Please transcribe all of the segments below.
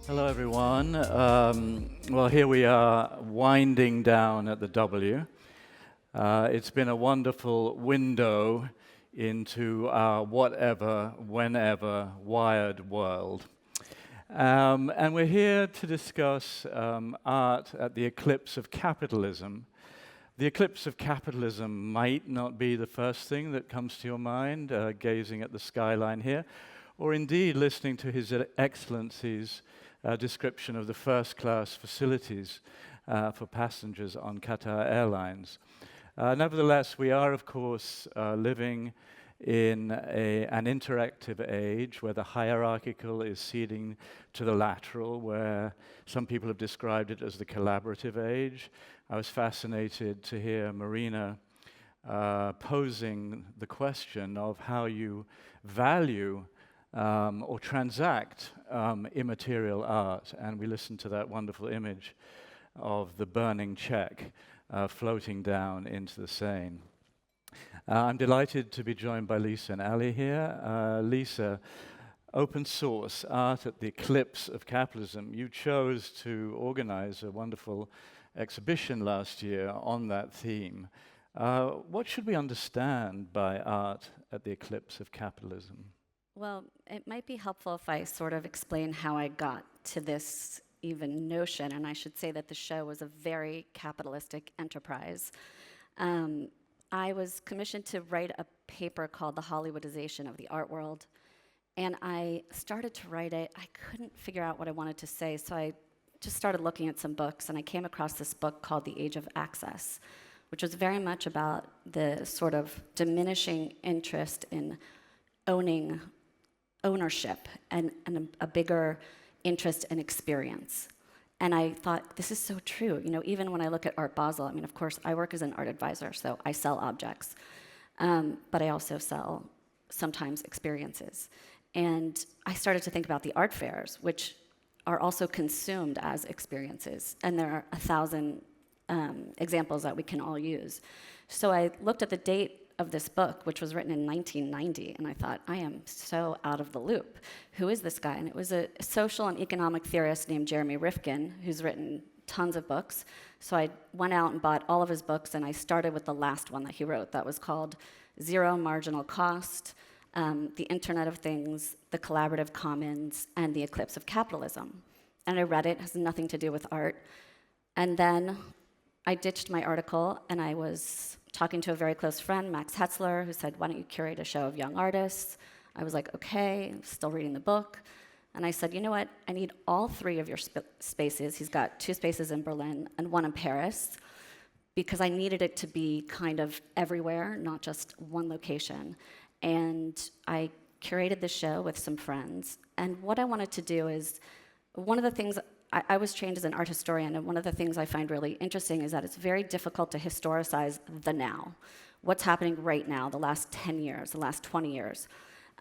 Hello, everyone. Well, here we are winding down at the W. It's been a wonderful window into our whatever, whenever, wired world. And we're here to discuss art at the eclipse of capitalism. The eclipse of capitalism might not be the first thing that comes to your mind, gazing at the skyline here, or indeed listening to His Excellency's description of the first-class facilities for passengers on Qatar Airlines. Nevertheless, we are, of course, living in an interactive age where the hierarchical is ceding to the lateral, where some people have described it as the collaborative age. I was fascinated to hear Marina posing the question of how you value or transact immaterial art, and we listened to that wonderful image of the burning check floating down into the Seine. I'm delighted to be joined by Lisa and Ali here. Lisa, open source art at the eclipse of capitalism. You chose to organize a wonderful exhibition last year on that theme. What should we understand by art at the eclipse of capitalism? Well, it might be helpful if I sort of explain how I got to this even notion, and I should say that the show was a very capitalistic enterprise. I was commissioned to write a paper called The Hollywoodization of the Art World, and I started to write it. I couldn't figure out what I wanted to say, so I just started looking at some books, and I came across this book called The Age of Access, which was very much about the sort of diminishing interest in ownership and a bigger interest in experience. And I thought, this is so true. You know, even when I look at Art Basel, I mean, of course, I work as an art advisor, so I sell objects. But I also sell sometimes experiences. And I started to think about the art fairs, which are also consumed as experiences. And there are 1,000 examples that we can all use. So I looked at the date of this book, which was written in 1990, and I thought, I am so out of the loop. Who is this guy? And it was a social and economic theorist named Jeremy Rifkin, who's written tons of books. So I went out and bought all of his books, and I started with the last one that he wrote. That was called Zero Marginal Cost, The Internet of Things, The Collaborative Commons, and The Eclipse of Capitalism. And I read it. It has nothing to do with art. And then I ditched my article, and I was talking to a very close friend, Max Hetzler, who said, why don't you curate a show of young artists? I was like, okay, I'm still reading the book. And I said, you know what, I need all 3 of your spaces. He's got 2 spaces in Berlin and 1 in Paris, because I needed it to be kind of everywhere, not just one location. And I curated the show with some friends. And what I wanted to do is, one of the things, I was trained as an art historian, and one of the things I find really interesting is that it's very difficult to historicize the now. What's happening right now, the last 10 years, the last 20 years.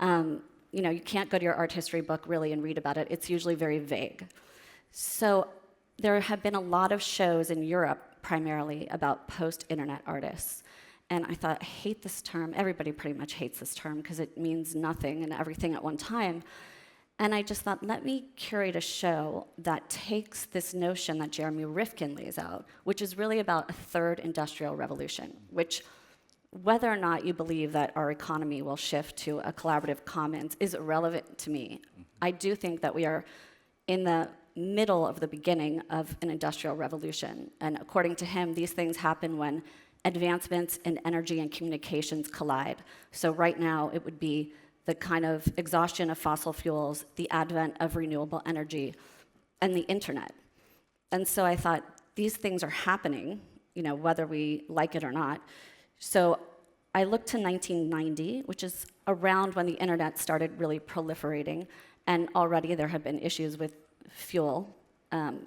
You know, you can't go to your art history book really and read about it. It's usually very vague. So there have been a lot of shows in Europe, primarily, about post-internet artists. And I thought, I hate this term. Everybody pretty much hates this term because it means nothing and everything at one time. And I just thought, let me curate a show that takes this notion that Jeremy Rifkin lays out, which is really about a 3rd industrial revolution, which, whether or not you believe that our economy will shift to a collaborative commons is irrelevant to me. I do think that we are in the middle of the beginning of an industrial revolution. And according to him, these things happen when advancements in energy and communications collide. So right now, it would be the kind of exhaustion of fossil fuels, the advent of renewable energy, and the internet. And so I thought, these things are happening, you know, whether we like it or not. So I looked to 1990, which is around when the internet started really proliferating, and already there had been issues with fuel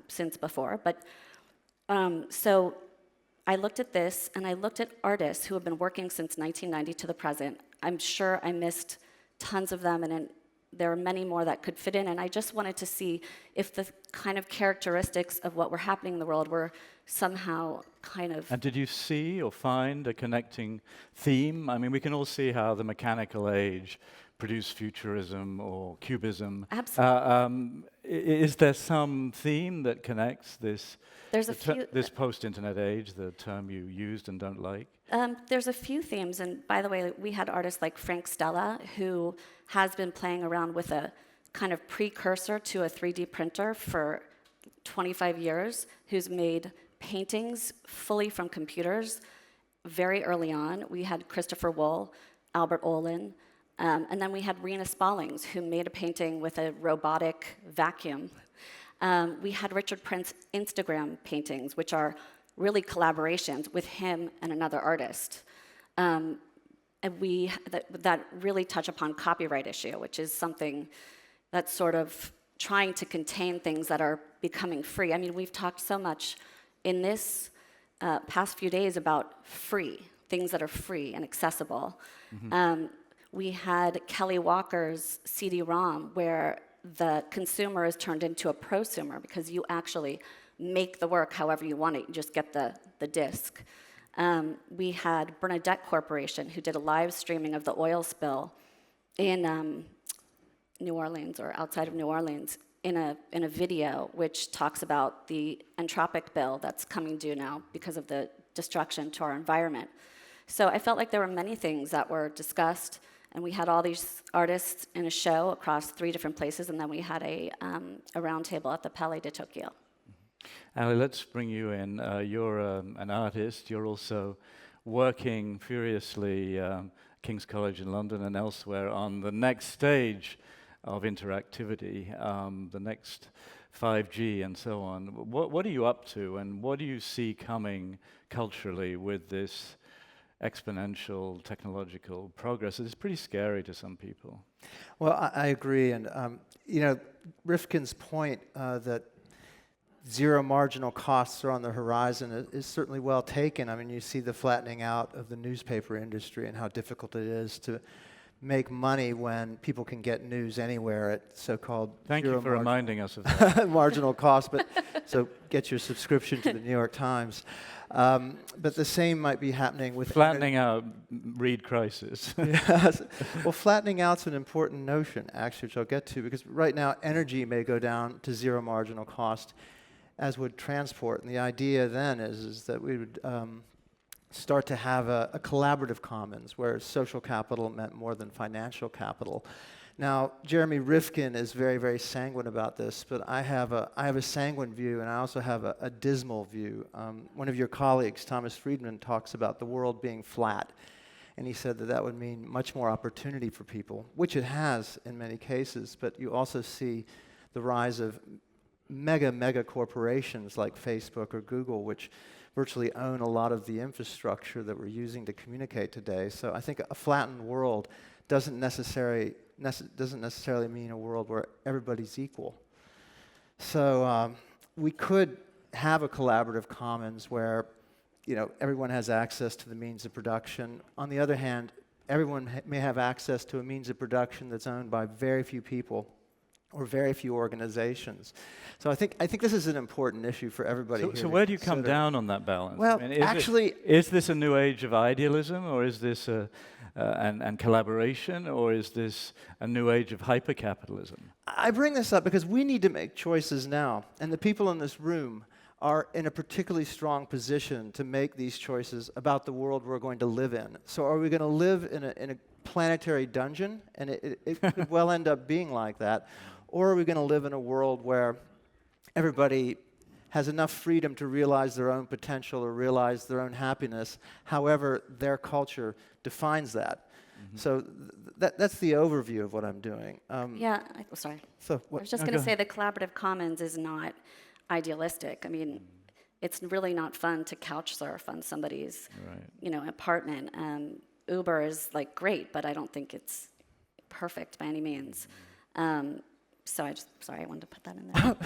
since before. But so I looked at this, and I looked at artists who have been working since 1990 to the present. I'm sure I missed tons of them, and there are many more that could fit in, and I just wanted to see if the kind of characteristics of what were happening in the world were somehow kind of... And did you see or find a connecting theme? I mean, we can all see how the mechanical age produce futurism or cubism. Absolutely. Is there some theme that connects this There's a few. this post-internet age, the term you used and don't like? There's a few themes, and by the way, we had artists like Frank Stella, who has been playing around with a kind of precursor to a 3D printer for 25 years, who's made paintings fully from computers very early on. We had Christopher Wool, Albert Olin, and then we had Rena Spallings, who made a painting with a robotic vacuum. We had Richard Prince's Instagram paintings, which are really collaborations with him and another artist. And that really touch upon copyright issue, which is something that's sort of trying to contain things that are becoming free. I mean, we've talked so much in this past few days about free, things that are free and accessible. Mm-hmm. We had Kelly Walker's CD-ROM, where the consumer is turned into a prosumer because you actually make the work however you want it. You just get the disc. We had Bernadette Corporation, who did a live streaming of the oil spill in New Orleans or outside of New Orleans in a video which talks about the entropic bill that's coming due now because of the destruction to our environment. So I felt like there were many things that were discussed, and we had all these artists in a show across 3 different places, and then we had a roundtable at the Palais de Tokyo. Ali, let's bring you in. You're an artist. You're also working furiously King's College in London and elsewhere on the next stage of interactivity, the next 5G and so on. What are you up to, and what do you see coming culturally with this exponential technological progress? It's pretty scary to some people. Well, I agree, and Rifkin's point that zero marginal costs are on the horizon is certainly well taken. I mean, you see the flattening out of the newspaper industry and how difficult it is to make money when people can get news anywhere at so-called Thank you for reminding us of that. marginal cost, but so get your subscription to the New York Times. But the same might be happening with flattening out read crisis. Yes. Well, flattening out's an important notion, actually, which I'll get to, because right now energy may go down to zero marginal cost, as would transport. And the idea then is that we would start to have a collaborative commons where social capital meant more than financial capital. Now, Jeremy Rifkin is very, very sanguine about this, but I have a sanguine view, and I also have a dismal view. One of your colleagues, Thomas Friedman, talks about the world being flat, and he said that that would mean much more opportunity for people, which it has in many cases, but you also see the rise of mega corporations like Facebook or Google, which virtually own a lot of the infrastructure that we're using to communicate today. So I think a flattened world doesn't necessarily mean a world where everybody's equal. So we could have a collaborative commons where everyone has access to the means of production. On the other hand, everyone may have access to a means of production that's owned by very few people or very few organizations. So I think this is an important issue for everybody here. So where do you come down on that balance? Well, I mean, actually, is this a new age of idealism, or is this and collaboration, or is this a new age of hypercapitalism? I bring this up because we need to make choices now, and the people in this room are in a particularly strong position to make these choices about the world we're going to live in. So are we going to live in a planetary dungeon, and it could well end up being like that, or are we going to live in a world where everybody has enough freedom to realize their own potential or realize their own happiness, however their culture defines that? Mm-hmm. So that's the overview of what I'm doing. Sorry. So I was just going to say the collaborative commons is not idealistic. I mean, it's really not fun to couch surf on somebody's, apartment. Uber is great, but I don't think it's perfect by any means. So I wanted to put that in there.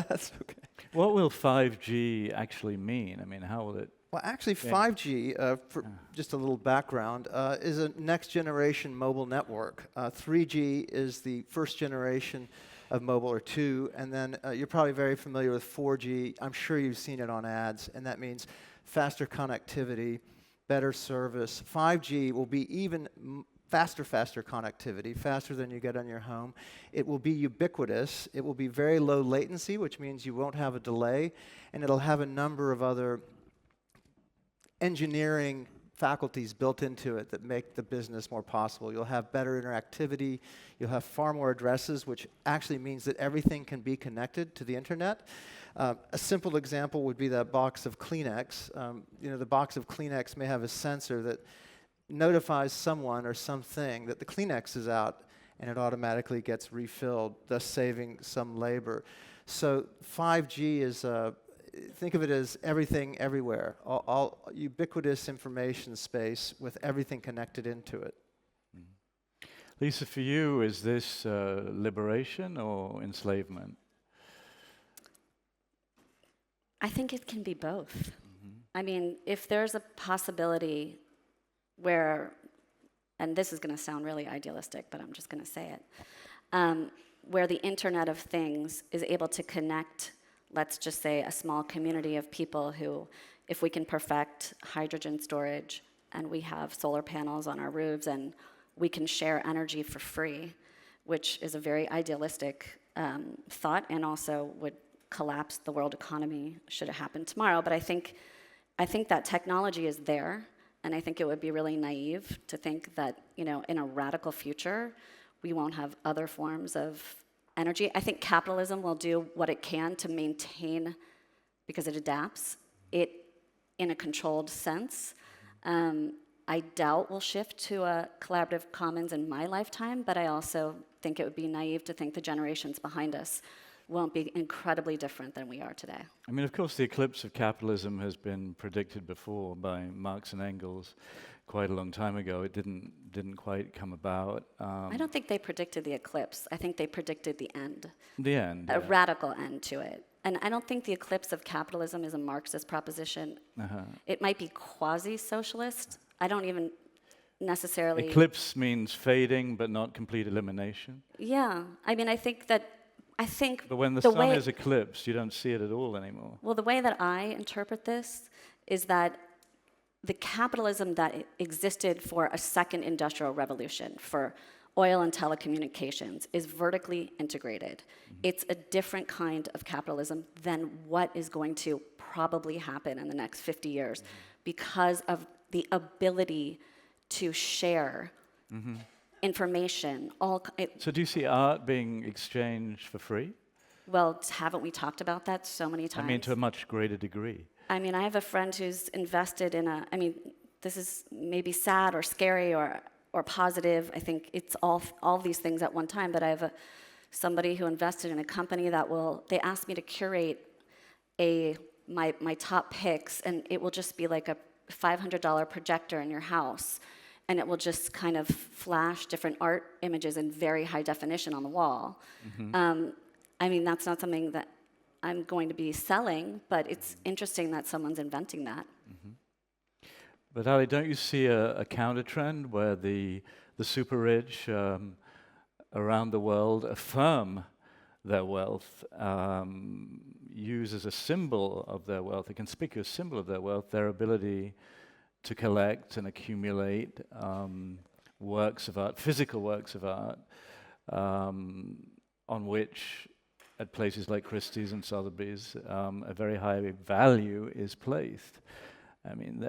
That's okay. What will 5G actually mean? I mean, how will it? Well, actually, 5G, for just a little background, is a next generation mobile network. 3G is the first generation of mobile, or 2, and then you're probably very familiar with 4G. I'm sure you've seen it on ads, and that means faster connectivity, better service. 5G will be even faster connectivity, faster than you get on your home. It will be ubiquitous. It will be very low latency, which means you won't have a delay, and it'll have a number of other engineering faculties built into it that make the business more possible. You'll have better interactivity. You'll have far more addresses, which actually means that everything can be connected to the internet. A simple example would be that box of Kleenex. The box of Kleenex may have a sensor that notifies someone or something that the Kleenex is out, and it automatically gets refilled, thus saving some labor. So 5G is, think of it as everything everywhere, all ubiquitous information space with everything connected into it. Lisa, for you, is this liberation or enslavement? I think it can be both. I mean, if there's a possibility where, and this is going to sound really idealistic, but I'm just going to say it, where the Internet of Things is able to connect, let's just say, a small community of people who, if we can perfect hydrogen storage and we have solar panels on our roofs and we can share energy for free, which is a very idealistic thought and also would collapse the world economy should it happen tomorrow. But I think that technology is there. And I think it would be really naive to think that, in a radical future, we won't have other forms of energy. I think capitalism will do what it can to maintain, because it adapts, it in a controlled sense. I doubt we'll shift to a collaborative commons in my lifetime, but I also think it would be naive to think the generations behind us won't be incredibly different than we are today. I mean, of course, the eclipse of capitalism has been predicted before by Marx and Engels quite a long time ago. It didn't quite come about. I don't think they predicted the eclipse. I think they predicted the end. The end. A radical end to it. And I don't think the eclipse of capitalism is a Marxist proposition. It might be quasi-socialist. I don't even necessarily... Eclipse means fading, but not complete elimination. Yeah. I mean, I think but when the sun is eclipsed, you don't see it at all anymore. Well, the way that I interpret this is that the capitalism that existed for a second industrial revolution, for oil and telecommunications, is vertically integrated. It's a different kind of capitalism than what is going to probably happen in the next 50 years because of the ability to share information. So do you see art being exchanged for free? Well, haven't we talked about that so many times? I mean, to a much greater degree. I mean, I have a friend who's invested in this is maybe sad or scary or positive. I think it's all these things at one time, but I have somebody who invested in a company that they asked me to curate my top picks, and it will just be like a $500 projector in your house. And it will just kind of flash different art images in very high definition on the wall. I mean, that's not something that I'm going to be selling, but it's interesting that someone's inventing that. But Ali, don't you see a counter trend where the super rich around the world affirm their wealth, use as a symbol of their wealth, a conspicuous symbol of their wealth, their ability to collect and accumulate works of art, physical works of art, on which, at places like Christie's and Sotheby's, a very high value is placed. I mean,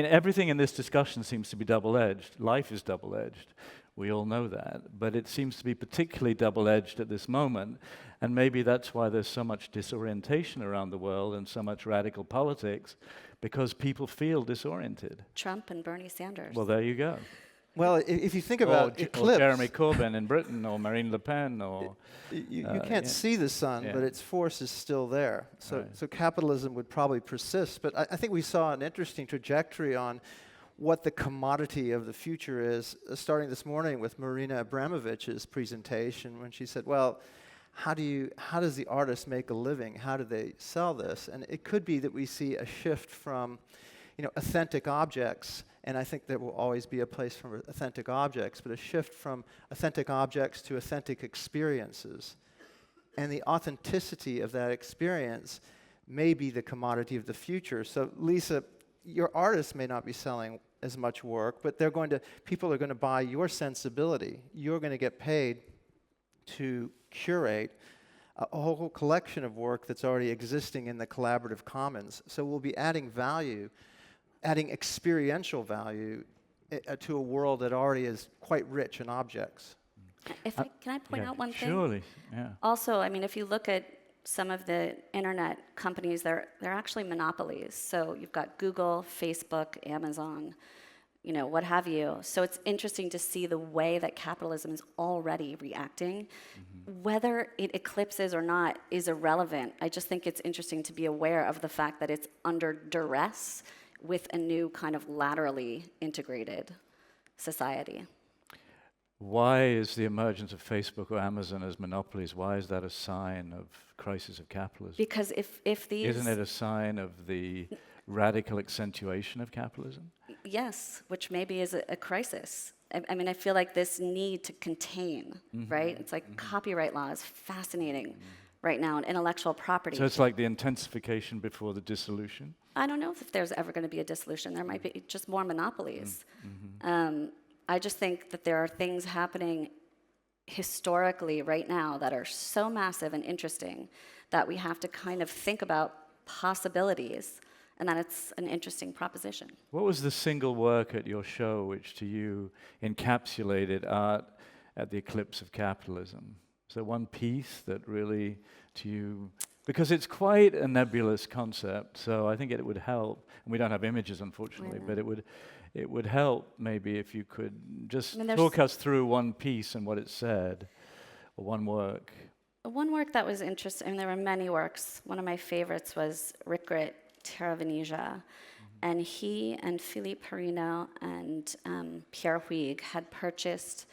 everything in this discussion seems to be double-edged. Life is double-edged. We all know that. But it seems to be particularly double-edged at this moment, and maybe that's why there's so much disorientation around the world and so much radical politics, because people feel disoriented. Trump and Bernie Sanders. Well, there you go. Well, if you think about Eclipse... Or Jeremy Corbyn in Britain, or Marine Le Pen, or... You can't see the sun, but its force is still there. So capitalism would probably persist. But I think we saw an interesting trajectory on what the commodity of the future is, starting this morning with Marina Abramovich's presentation, when she said, well, how does the artist make a living? How do they sell this? And it could be that we see a shift from authentic objects, and I think there will always be a place for authentic objects, but a shift from authentic objects to authentic experiences. And the authenticity of that experience may be the commodity of the future. So, Lisa, your artist may not be selling as much work, but people are going to buy your sensibility. You're going to get paid to curate a whole collection of work that's already existing in the collaborative commons. So we'll be adding value, adding experiential value to a world that already is quite rich in objects. Can I point out one thing? Surely, yeah. Also, I mean, if you look at some of the internet companies, they're actually monopolies. So you've got Google, Facebook, Amazon, what have you. So it's interesting to see the way that capitalism is already reacting. Mm-hmm. Whether it eclipses or not is irrelevant. I just think it's interesting to be aware of the fact that it's under duress with a new kind of laterally integrated society. Why is the emergence of Facebook or Amazon as monopolies, why is that a sign of crisis of capitalism? Because if these... Isn't it a sign of the radical accentuation of capitalism? Yes, which maybe is a crisis. I mean, I feel like this need to contain, mm-hmm. right? It's like mm-hmm. copyright law is fascinating right now, and intellectual property. So it's like the intensification before the dissolution? I don't know if there's ever going to be a dissolution. There might be just more monopolies. Mm-hmm. I just think that there are things happening historically right now that are so massive and interesting that we have to kind of think about possibilities, and that it's an interesting proposition. What was the single work at your show which to you encapsulated art at the eclipse of capitalism? Is there one piece that really to you, because it's quite a nebulous concept, so I think it would help, and we don't have images unfortunately, but it would help maybe if you could just talk us through one piece and what it said, or one work. One work that was interesting, there were many works. One of my favorites was Rikrit Terra Venetia, and he and Philippe Perino and Pierre Huyghe had purchased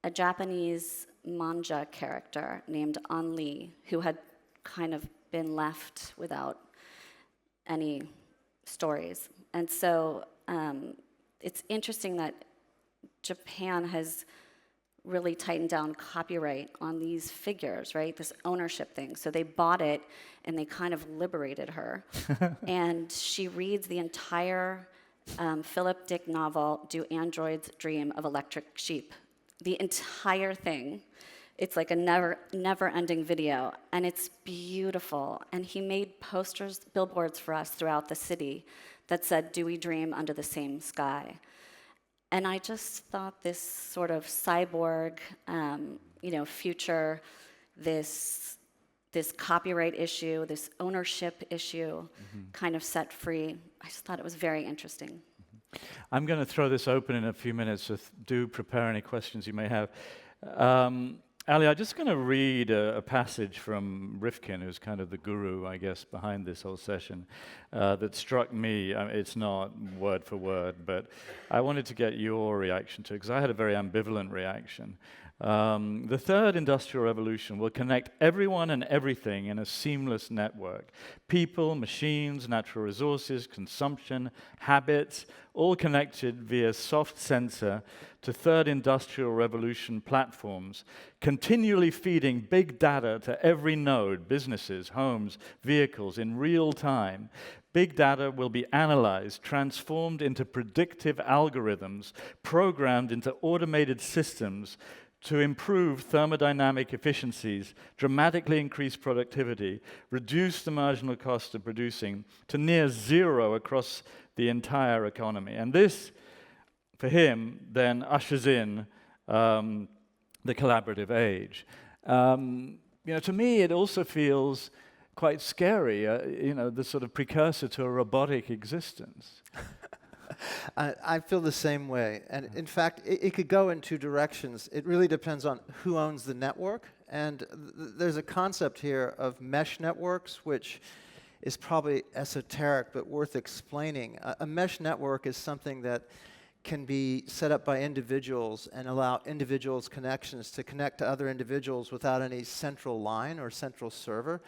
a Japanese manga character named An-Li, who had kind of been left without any stories. And so it's interesting that Japan has really tightened down copyright on these figures, right? This ownership thing. So they bought it and they kind of liberated her. And she reads the entire Philip Dick novel, Do Androids Dream of Electric Sheep? The entire thing. It's like a never-ending video, and it's beautiful. And he made posters, billboards for us throughout the city that said, "Do we dream under the same sky?" And I just thought this sort of cyborg, future, this copyright issue, this ownership issue, kind of set free. I just thought it was very interesting. I'm going to throw this open in a few minutes, so do prepare any questions you may have. Ali, I'm just going to read a passage from Rifkin, who's kind of the guru, I guess, behind this whole session, that struck me. It's not word for word, but I wanted to get your reaction to it, because I had a very ambivalent reaction. The third industrial revolution will connect everyone and everything in a seamless network. People, machines, natural resources, consumption, habits, all connected via soft sensor to third industrial revolution platforms, continually feeding big data to every node, businesses, homes, vehicles, in real time. Big data will be analyzed, transformed into predictive algorithms, programmed into automated systems to improve thermodynamic efficiencies, dramatically increase productivity, reduce the marginal cost of producing to near zero across the entire economy. And this, for him, then ushers in the collaborative age. To me, it also feels quite scary, the sort of precursor to a robotic existence. I feel the same way. And in fact, it could go in two directions. It really depends on who owns the network. And there's a concept here of mesh networks, which is probably esoteric but worth explaining. A mesh network is something that can be set up by individuals and allow individuals' connections to connect to other individuals without any central line or central server.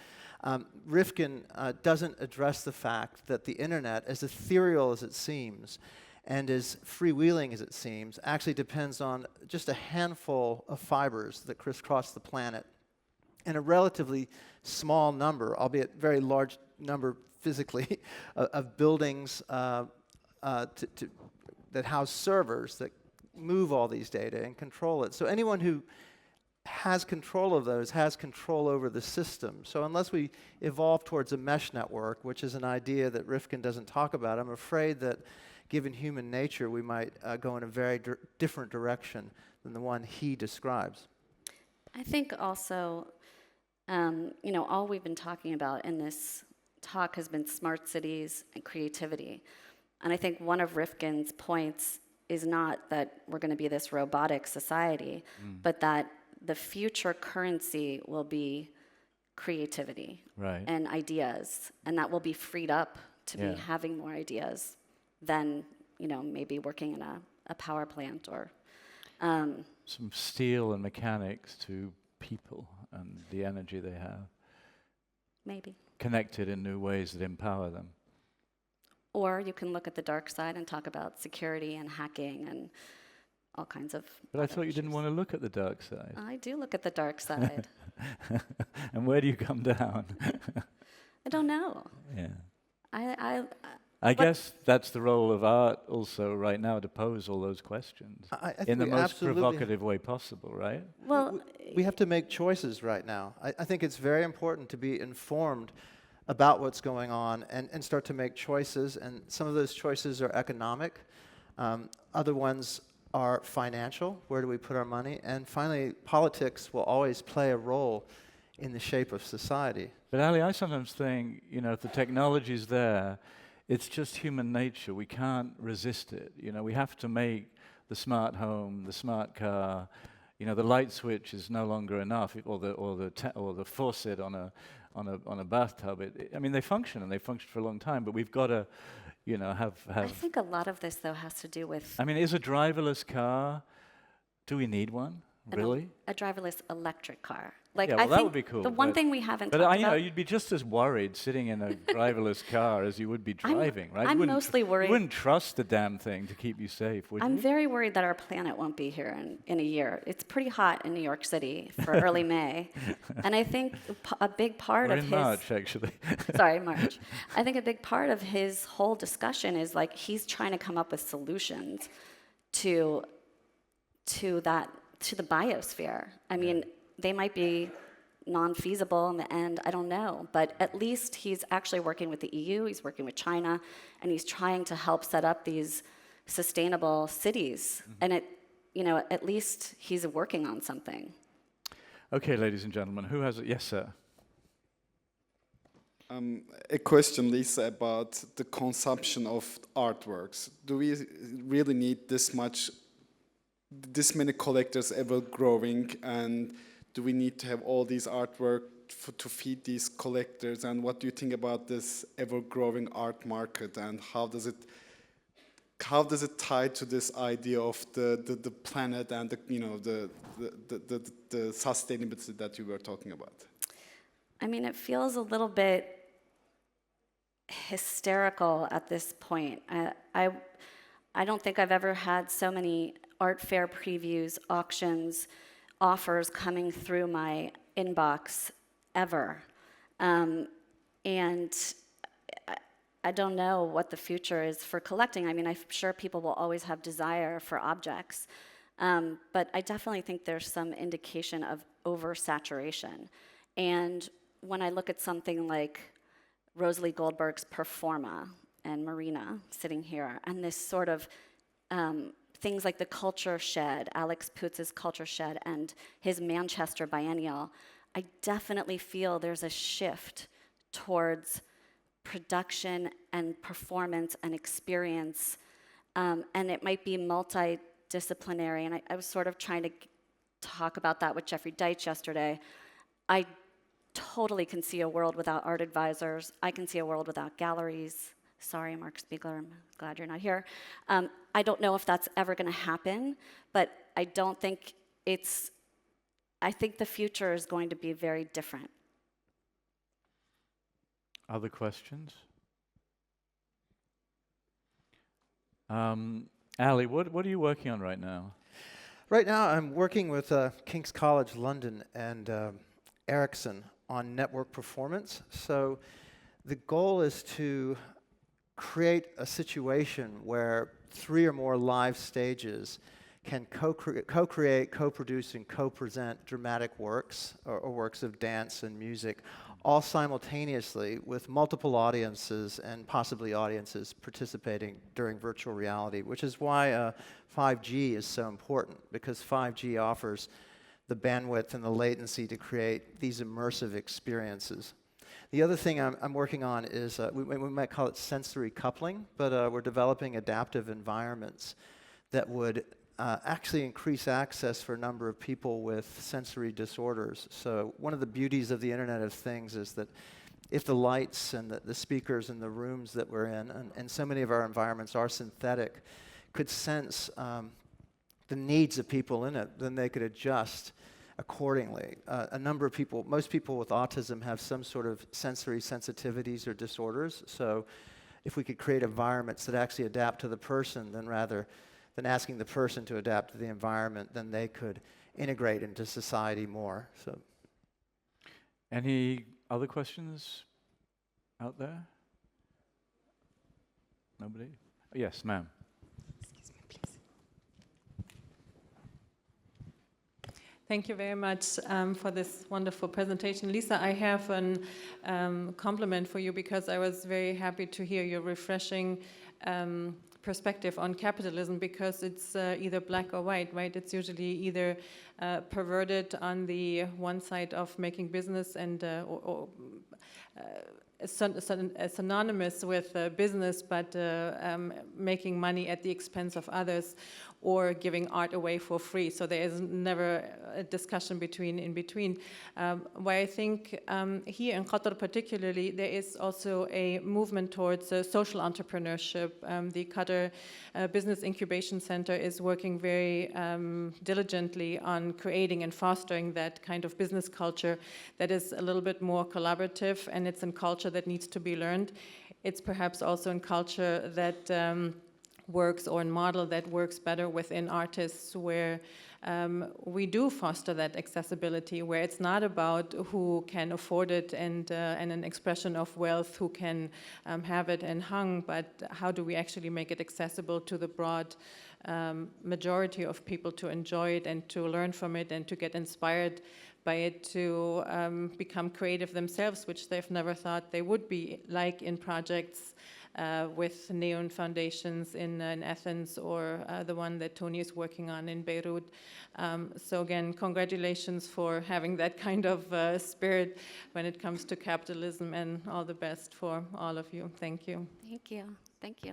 Rifkin doesn't address the fact that the internet, as ethereal as it seems, and as freewheeling as it seems, actually depends on just a handful of fibers that crisscross the planet, and a relatively small number, albeit very large number physically, of buildings to that house servers that move all these data and control it. So anyone who has control of those has control over the system. So unless we evolve towards a mesh network, which is an idea that Rifkin doesn't talk about, I'm afraid that given human nature, we might go in a very different direction than the one he describes. I think also, all we've been talking about in this talk has been smart cities and creativity. And I think one of Rifkin's points is not that we're going to be this robotic society, but that the future currency will be creativity and ideas, and that will be freed up to be having more ideas than maybe working in a power plant or some steel and mechanics to people and the energy they have. Maybe. Connected in new ways that empower them. Or you can look at the dark side and talk about security and hacking and all kinds of. But I thought you didn't want to look at the dark side. I do look at the dark side. And where do you come down? I don't know. Yeah. I guess that's the role of art also right now, to pose all those questions I in the most absolutely provocative way possible, right? Well, we have to make choices right now. I think it's very important to be informed about what's going on and start to make choices. And some of those choices are economic. Other ones are financial. Where do we put our money? And finally, politics will always play a role in the shape of society. But Ali, I sometimes think, if the technology's there, it's just human nature. We can't resist it. We have to make the smart home, the smart car. The light switch is no longer enough, or the faucet on a bathtub. They function, and they function for a long time. But we've got to, have. I think a lot of this though has to do with. Is a driverless car? Do we need one? Really? A driverless electric car. I think that would be cool. The one thing we haven't talked about. You'd be just as worried sitting in a driverless car as you would be driving, right? I'm mostly worried. You wouldn't trust the damn thing to keep you safe, would you? I'm very worried that our planet won't be here in a year. It's pretty hot in New York City for early May, and I think a big part We're of in his. March, actually. Sorry, March. I think a big part of his whole discussion is he's trying to come up with solutions to the biosphere. They might be non-feasible in the end, I don't know, but at least he's actually working with the EU, he's working with China, and he's trying to help set up these sustainable cities. And at least he's working on something. Okay, ladies and gentlemen, who has it? Yes, sir. A question, Lisa, about the consumption of artworks. Do we really need this many collectors ever growing, and do we need to have all these artwork to feed these collectors? And what do you think about this ever-growing art market, and how does it tie to this idea of the planet and the sustainability that you were talking about? It feels a little bit hysterical at this point. I don't think I've ever had so many art fair previews, auctions, offers coming through my inbox ever. And I don't know what the future is for collecting. I'm sure people will always have desire for objects, but I definitely think there's some indication of oversaturation. And when I look at something like Rosalie Goldberg's Performa and Marina sitting here, and this sort of things like the Culture Shed, Alex Putz's Culture Shed, and his Manchester Biennial, I definitely feel there's a shift towards production and performance and experience, and it might be multidisciplinary. And I was sort of trying to talk about that with Jeffrey Deitch yesterday. I totally can see a world without art advisors. I can see a world without galleries. Sorry, Mark Spiegler, I'm glad you're not here. I don't know if that's ever going to happen, but I don't think I think the future is going to be very different. Other questions? Ali, what are you working on right now? Right now, I'm working with King's College London and Ericsson on network performance. So the goal is to create a situation where 3 or more live stages can co-create, co-produce, and co-present dramatic works or works of dance and music, all simultaneously with multiple audiences and possibly audiences participating during virtual reality, which is why 5G is so important, because 5G offers the bandwidth and the latency to create these immersive experiences. The other thing I'm working on is, we might call it sensory coupling, but we're developing adaptive environments that would actually increase access for a number of people with sensory disorders. So one of the beauties of the Internet of Things is that if the lights and the speakers in the rooms that we're in, and so many of our environments are synthetic, could sense the needs of people in it, then they could adjust accordingly. A number of people, most people with autism have some sort of sensory sensitivities or disorders, so if we could create environments that actually adapt to the person, then rather than asking the person to adapt to the environment, then they could integrate into society more. So, any other questions out there? Nobody? Yes, ma'am. Excuse me, please. Thank you very much for this wonderful presentation. Lisa, I have a compliment for you, because I was very happy to hear your refreshing perspective on capitalism, because it's either black or white, right? It's usually either perverted on the one side of making business and synonymous with business, but making money at the expense of others, or giving art away for free. So there is never a discussion in between. Where I think here in Qatar particularly, there is also a movement towards social entrepreneurship. The Qatar Business Incubation Center is working very diligently on creating and fostering that kind of business culture that is a little bit more collaborative, and it's a culture that needs to be learned. It's perhaps also a culture that works, or a model that works better within artists, where we do foster that accessibility, where it's not about who can afford it and an expression of wealth, who can have it and hung, but how do we actually make it accessible to the broad majority of people to enjoy it and to learn from it and to get inspired by it, to become creative themselves, which they've never thought they would be, like in projects with Neon Foundations in Athens, or the one that Tony is working on in Beirut. So again, congratulations for having that kind of spirit when it comes to capitalism, and all the best for all of you. Thank you. Thank you. Thank you.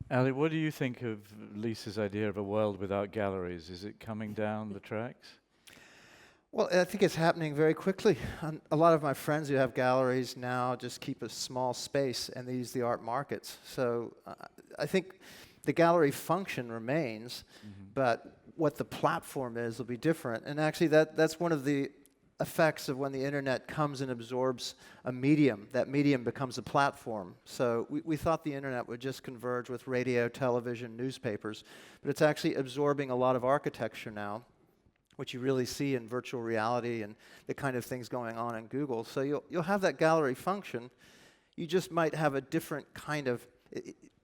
Ali, what do you think of Lisa's idea of a world without galleries? Is it coming down the tracks? well, I think it's happening very quickly. A lot of my friends who have galleries now just keep a small space, and they use the art markets. So I think the gallery function remains, but what the platform is will be different. And actually, that's one of the effects of when the internet comes and absorbs a medium. That medium becomes a platform. So we thought the internet would just converge with radio, television, newspapers, but it's actually absorbing a lot of architecture now, which you really see in virtual reality and the kind of things going on in Google. So you'll have that gallery function. You just might have a different kind of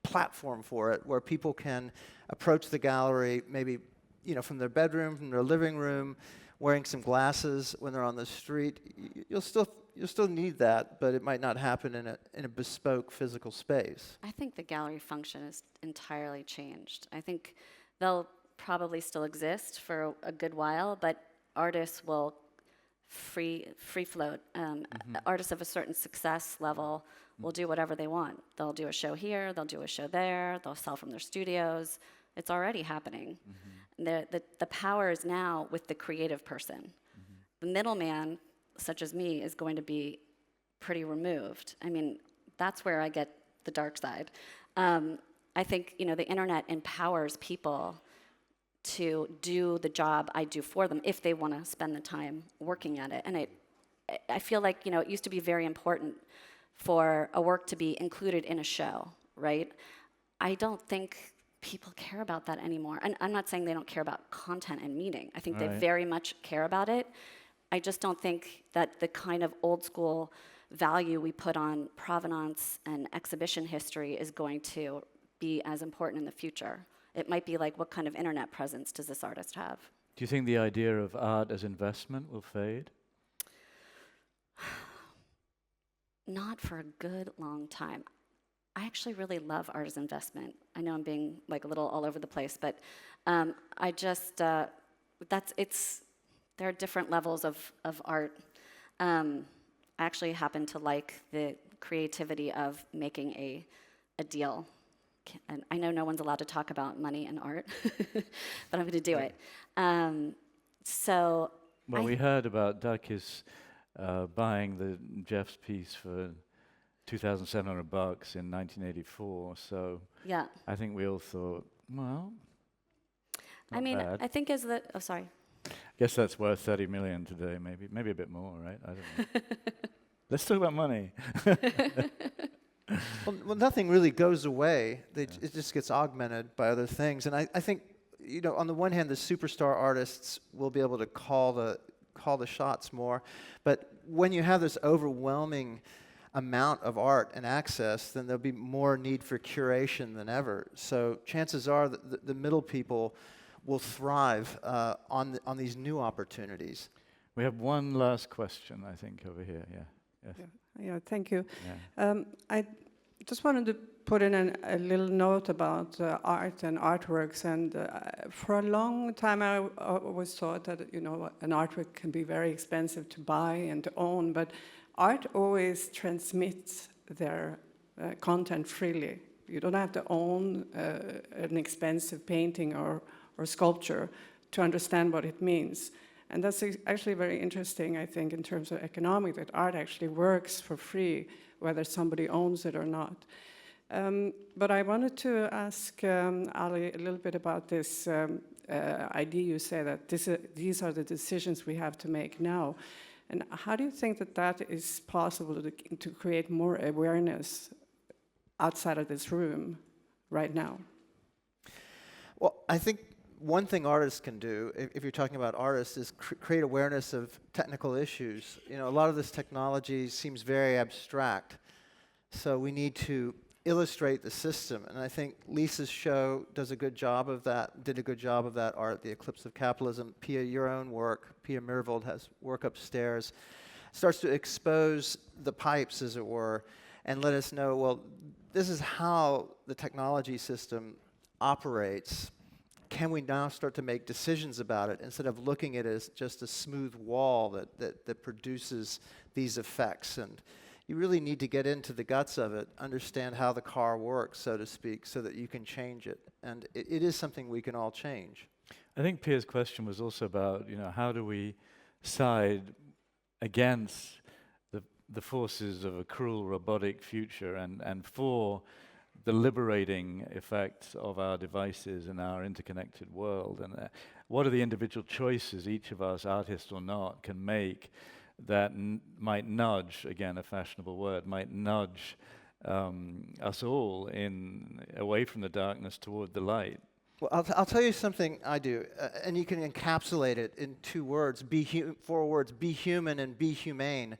platform for it, where people can approach the gallery maybe, from their bedroom, from their living room, wearing some glasses when they're on the street. You'll still need that, but it might not happen in a bespoke physical space. I think the gallery function is entirely changed. I think they'll probably still exist for a good while, but artists will free float. Artists of a certain success level will do whatever they want. They'll do a show here, they'll do a show there, they'll sell from their studios. It's already happening. The power is now with the creative person. The middleman, such as me, is going to be pretty removed. I mean, that's where I get the dark side. I think the internet empowers people to do the job I do for them if they want to spend the time working at it. And I feel like it used to be very important for a work to be included in a show, right? I don't think people care about that anymore. And I'm not saying they don't care about content and meaning. I think they very much care about it. I just don't think that the kind of old school value we put on provenance and exhibition history is going to be as important in the future. It might be like, what kind of internet presence does this artist have? Do you think the idea of art as investment will fade? Not for a good long time. I actually really love art as investment. I know I'm being like a little all over the place, but I just, there are different levels of art. I actually happen to like the creativity of making a deal. And I know no one's allowed to talk about money and art, but I'm going to do it. Well, we heard about Dakis buying Jeff's piece for $2,700 in 1984. So yeah, I think we all thought, well, I mean, bad. I think sorry. Guess that's worth 30 million today, maybe a bit more, right? I don't know. Let's talk about money. Well, nothing really goes away. It just gets augmented by other things. And I think, on the one hand, the superstar artists will be able to call the shots more. But when you have this overwhelming amount of art and access, then there'll be more need for curation than ever. So chances are that the middle people will thrive on these new opportunities. We have one last question, I think, over here. Yeah. Yes. Yeah, thank you. Yeah. I just wanted to put in a little note about art and artworks. And for a long time, I always thought that an artwork can be very expensive to buy and to own, but art always transmits their content freely. You don't have to own an expensive painting or sculpture to understand what it means. And that's actually very interesting, I think, in terms of economic, that art actually works for free, whether somebody owns it or not. But I wanted to ask Ali a little bit about this idea. You say that these are the decisions we have to make now. And how do you think that is possible to create more awareness outside of this room right now? Well, I think one thing artists can do, if you're talking about artists, is create awareness of technical issues. A lot of this technology seems very abstract, so we need to illustrate the system. And I think Lisa's show did a good job of that art, The Eclipse of Capitalism. Pia, your own work, Pia Mirvold has work upstairs, starts to expose the pipes, as it were, and let us know, well, this is how the technology system operates. Can we now start to make decisions about it instead of looking at it as just a smooth wall that produces these effects? And you really need to get into the guts of it, understand how the car works, so to speak, so that you can change it. And it is something we can all change. I think Pia's question was also about, how do we side against the forces of a cruel robotic future and for the liberating effects of our devices and our interconnected world, and what are the individual choices each of us, artists or not, can make that might nudge, again a fashionable word, might nudge us all away from the darkness toward the light. Well, I'll tell you something I do, and you can encapsulate it in 2 words, 4 words, be human and be humane.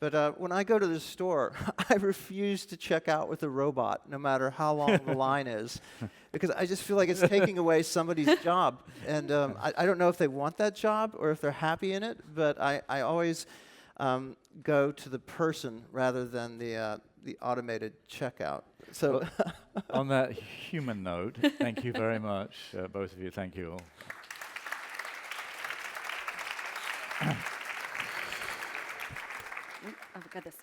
But when I go to the store, I refuse to check out with a robot, no matter how long the line is, because I just feel like it's taking away somebody's job. And I don't know if they want that job or if they're happy in it, but I always go to the person rather than the automated checkout. So, on that human note, thank you very much, both of you. Thank you all. Oh, I've got this.